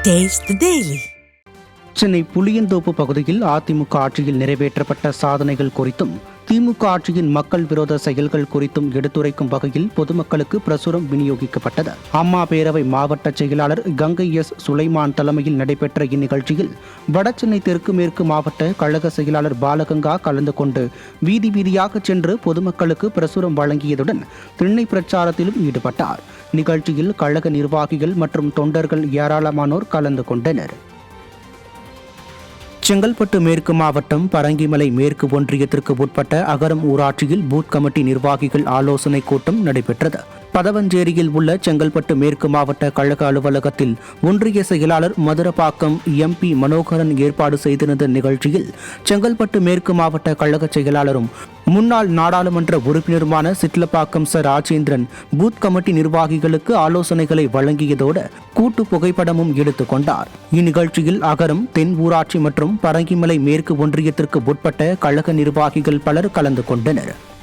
Taste the Daily. Chennai Pulianthope பகுதியில் அதிமுக ஆட்சியில் நிறைவேற்றப்பட்ட சாதனைகள் குறித்தும் திமுக ஆட்சியின் மக்கள் விரோத செயல்கள் குறித்தும் எடுத்துரைக்கும் வகையில் பொதுமக்களுக்கு பிரசுரம் விநியோகிக்கப்பட்டது. அம்மா பேரவை மாவட்ட செயலாளர் கங்கை எஸ் சுலைமான் தலைமையில் நடைபெற்ற இந்நிகழ்ச்சியில் வடசென்னை தெற்கு மேற்கு மாவட்ட கழக செயலாளர் பாலகங்கா கலந்து கொண்டு வீதி வீதியாக சென்று பொதுமக்களுக்கு பிரசுரம் வழங்கியதுடன் திண்ணை பிரச்சாரத்திலும் ஈடுபட்டார். நிகழ்ச்சியில் கழக நிர்வாகிகள் மற்றும் தொண்டர்கள் ஏராளமானோர் கலந்து கொண்டனர். செங்கல்பட்டு மேற்கு மாவட்டம் பரங்கிமலை மேற்கு ஒன்றியத்திற்கு உட்பட்ட அகரம் ஊராட்சியில் பூத் கமிட்டி நிர்வாகிகள் ஆலோசனை கூட்டம் நடைபெற்றது. பதவஞ்சேரியில் உள்ள செங்கல்பட்டு மேற்கு மாவட்ட கழக அலுவலகத்தில் ஒன்றிய செயலாளர் மதுரப்பாக்கம் MP மனோகரன் ஏற்பாடு செய்திருந்த நிகழ்ச்சியில் செங்கல்பட்டு மேற்கு மாவட்ட கழக செயலாளரும் முன்னாள் நாடாளுமன்ற உறுப்பினருமான சிட்லப்பாக்கம் ச ராஜேந்திரன் பூத் கமிட்டி நிர்வாகிகளுக்கு ஆலோசனைகளை வழங்கியதோடு கூட்டு புகைப்படமும் எடுத்துக் கொண்டார். இந்நிகழ்ச்சியில் அகரம் தென் ஊராட்சி மற்றும் பரங்கிமலை மேற்கு ஒன்றியத்திற்கு உட்பட்ட கழக நிர்வாகிகள் பலர் கலந்து கொண்டனர்.